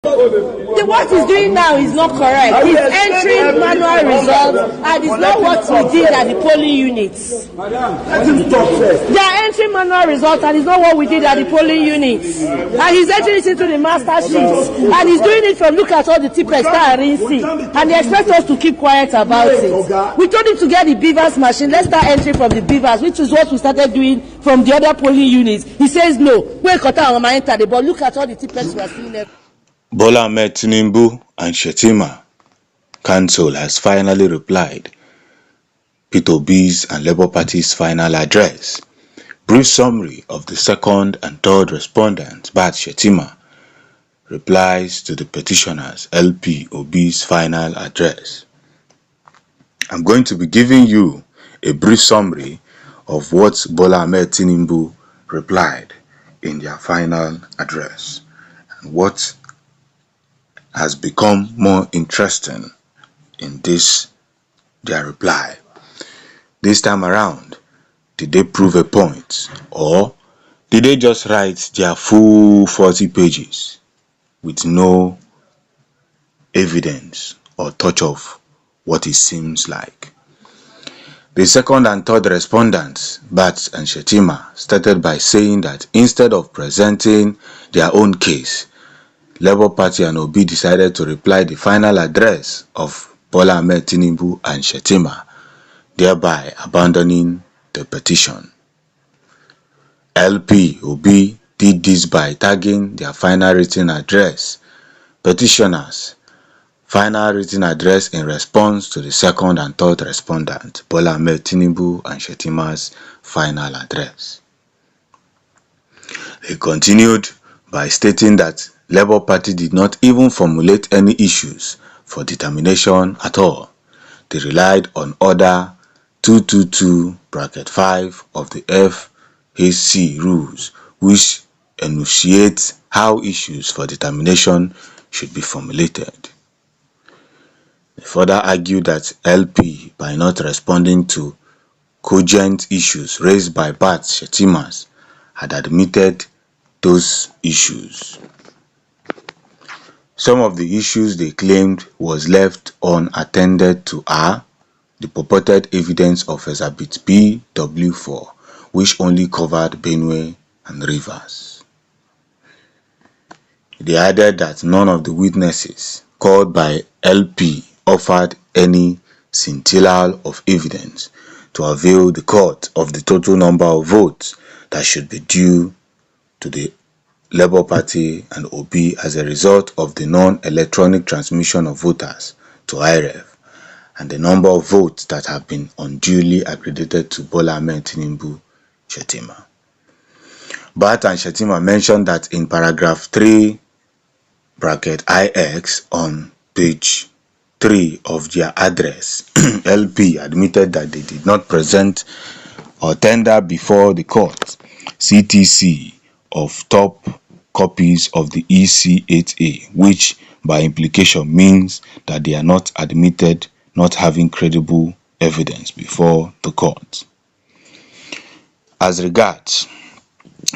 What he's doing now is not correct. He's entering manual results, and it's not what we did at the polling units. They are entering manual results, and it's not what we did at the polling units. And he's entering it into the master sheets, and he's doing it from look at all the tipex and rinsi, and they expect us to keep quiet about it. We told him to get the beavers machine. Let's start entering from the beavers, which is what we started doing from the other polling units. He says no. But look at all the tipex we are seeing there. Bola Ahmed Tinubu and Shettima Council has finally replied Peter Obi's and Labour Party's final address. Brief summary of the second and third respondents, but Shettima replies to the petitioners LP Obi's final address. I'm going to be giving you a brief summary of what Bola Ahmed Tinubu replied in their final address and what has become more interesting in this their reply. This time around, did they prove a point, or did they just write their full 40 pages with no evidence or touch of what it seems like? The second and third respondents, Bats and Shettima, started by saying that instead of presenting their own case, Labour Party and Obi decided to reply the final address of Bola Ahmed Tinubu and Shettima, thereby abandoning the petition. LP Obi did this by tagging their final written address, petitioners' final written address in response to the second and third respondent, Bola Ahmed Tinubu and Shettima's final address. They continued by stating that Labour Party did not even formulate any issues for determination at all. They relied on Order 222(5) of the FHC rules, which enunciates how issues for determination should be formulated. They further argued that LP, by not responding to cogent issues raised by Bats Shettima, had admitted those issues. Some of the issues they claimed was left unattended to are the purported evidence of Exhibit BW4, which only covered Benue and Rivers. They added that none of the witnesses called by LP offered any scintilla of evidence to avail the court of the total number of votes that should be due to the Labour Party and Obi as a result of the non-electronic transmission of voters to IREV and the number of votes that have been unduly accredited to Bola Ahmed Tinubu Shettima. Bat and Shettima mentioned that in paragraph 3 (IX) on page 3 of their address, LP admitted that they did not present or tender before the court CTC of top copies of the EC8A, which by implication means that they are not admitted not having credible evidence before the court. As regards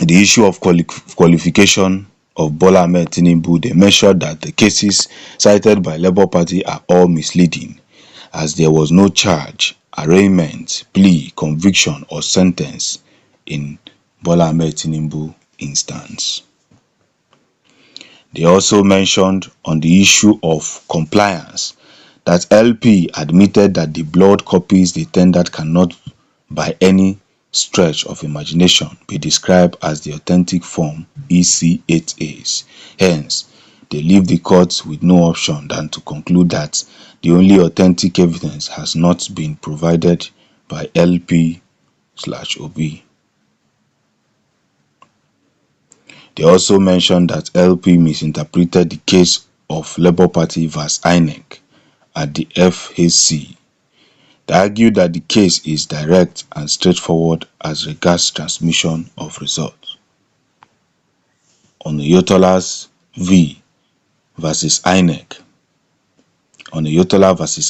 the issue of qualification of Bola Ahmed Tinubu, they measured that the cases cited by Labour Party are all misleading, as there was no charge, arraignment, plea, conviction or sentence in Bola Ahmed Tinubu instance. They also mentioned on the issue of compliance that LP admitted that the blood copies they tendered cannot by any stretch of imagination be described as the authentic form EC8As. Hence, they leave the court with no option than to conclude that the only authentic evidence has not been provided by LP/Obi. They also mentioned that LP misinterpreted the case of Labour Party vs INEC at the FHC. They argued that the case is direct and straightforward as regards transmission of results. On the Oyotola vs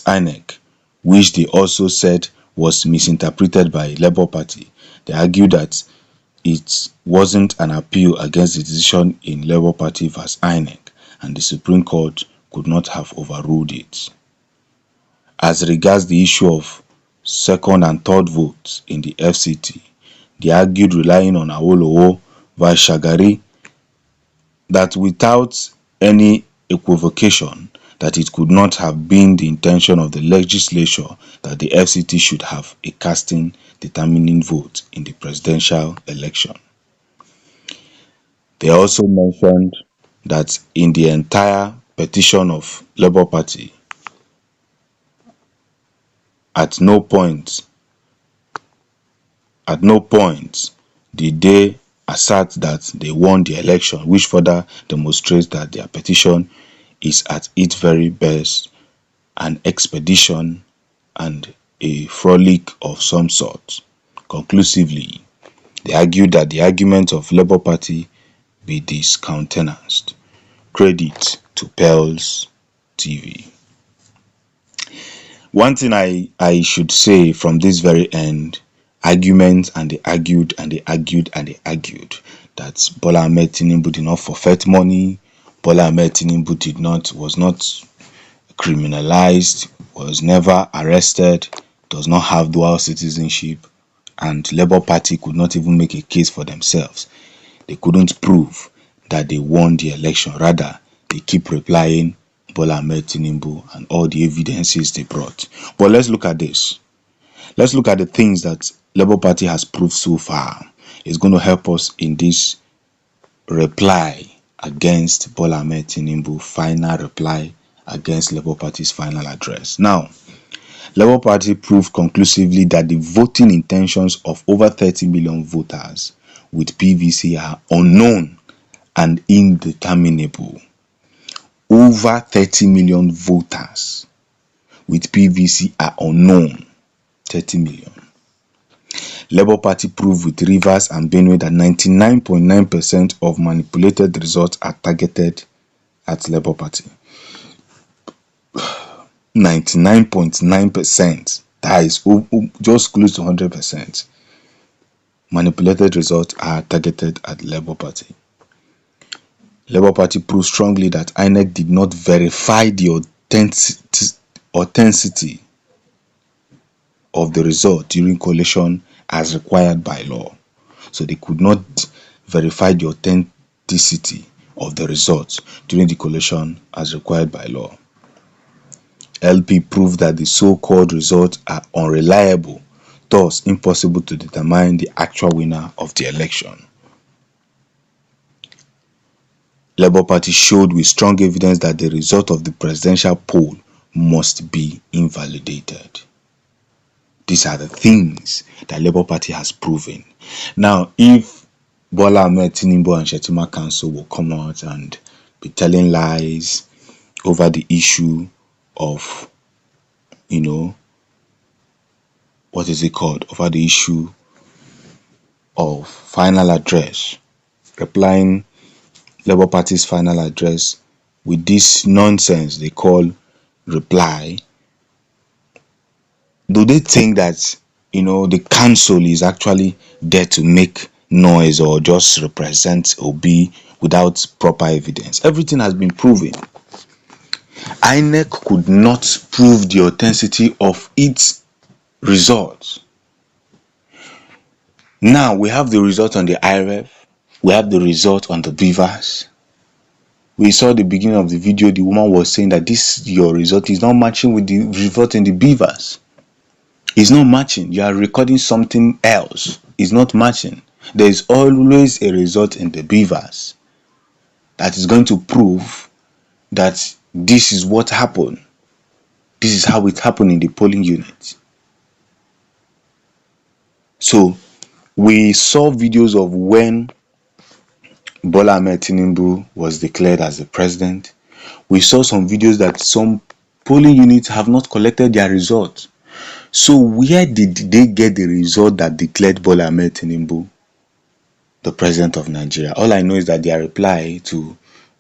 INEC, which they also said was misinterpreted by Labour Party, they argued that it wasn't an appeal against the decision in Labour Party vs INEC and the Supreme Court could not have overruled it. As regards the issue of second and third votes in the FCT, they argued, relying on Awolowo via Shagari, that without any equivocation that it could not have been the intention of the legislature that the FCT should have a casting determining vote in the presidential election. They also mentioned that in the entire petition of Labour Party, at no point did they assert that they won the election, which further demonstrates that their petition is at its very best an expedition and a frolic of some sort. Conclusively, they argued that the argument of Labour Party be discountenanced. Credit to Pearls TV. One thing I should say from this very end, arguments, and they argued and they argued and they argued that Bola Ahmed Tinubu did not forfeit money, Bola Ahmed Tinubu was not criminalized, was never arrested, does not have dual citizenship, and Labour Party could not even make a case for themselves. They couldn't prove that they won the election. Rather, they keep replying Bola Ahmed Tinubu and all the evidences they brought. But let's look at this. Let's look at the things that Labour Party has proved so far. It's going to help us in this reply against Bola Ahmed Tinubu, final reply against Labour Party's final address. Now, Labour Party proved conclusively that the voting intentions of over 30 million voters with PVC are unknown and indeterminable. Over 30 million voters with PVC are unknown. 30 million. Labour Party proved with Rivers and Benue that 99.9% of manipulated results are targeted at Labour Party. 99.9%. That is just close to 100%. Manipulated results are targeted at Labour Party. Labour Party proved strongly that INEC did not verify the authenticity of the result during collation as required by law. So they could not verify the authenticity of the results during the collation as required by law. LP proved that the so-called results are unreliable, thus impossible to determine the actual winner of the election. Labour Party showed with strong evidence that the result of the presidential poll must be invalidated. These are the things that Labour Party has proven. Now, if Bola Ahmed Tinubu and Shettima Council will come out and be telling lies over the issue of, over the issue of final address, replying Labour Party's final address with this nonsense they call reply, do they think that the council is actually there to make noise or just represent Obi without proper evidence? Everything has been proven. INEC could not prove the authenticity of its results. Now we have the result on the IREF, we have the result on the Beavers. We saw the beginning of the video, the woman was saying that your result is not matching with the result in the Beavers. It's not matching. You are recording something else. It's not matching. There is always a result in the Beavers that is going to prove that this is what happened. This is how it happened in the polling unit. So we saw videos of when Bola Ahmed Tinubu was declared as the president. We saw some videos that some polling units have not collected their results. So where did they get the result that declared Bola Ahmed Tinubu the president of Nigeria? All I know is that their reply to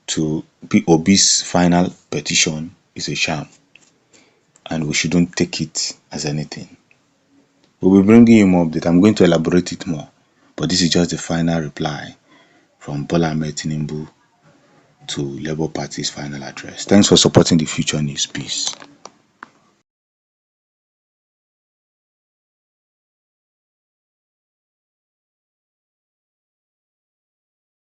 Obi'S final petition is a sham, and we shouldn't take it as anything. We'll be bringing you more update. I'm going to elaborate it more, but this is just the final reply from Bola Ahmed Tinubu to Labour Party's final address. Thanks for supporting the Future News. Peace.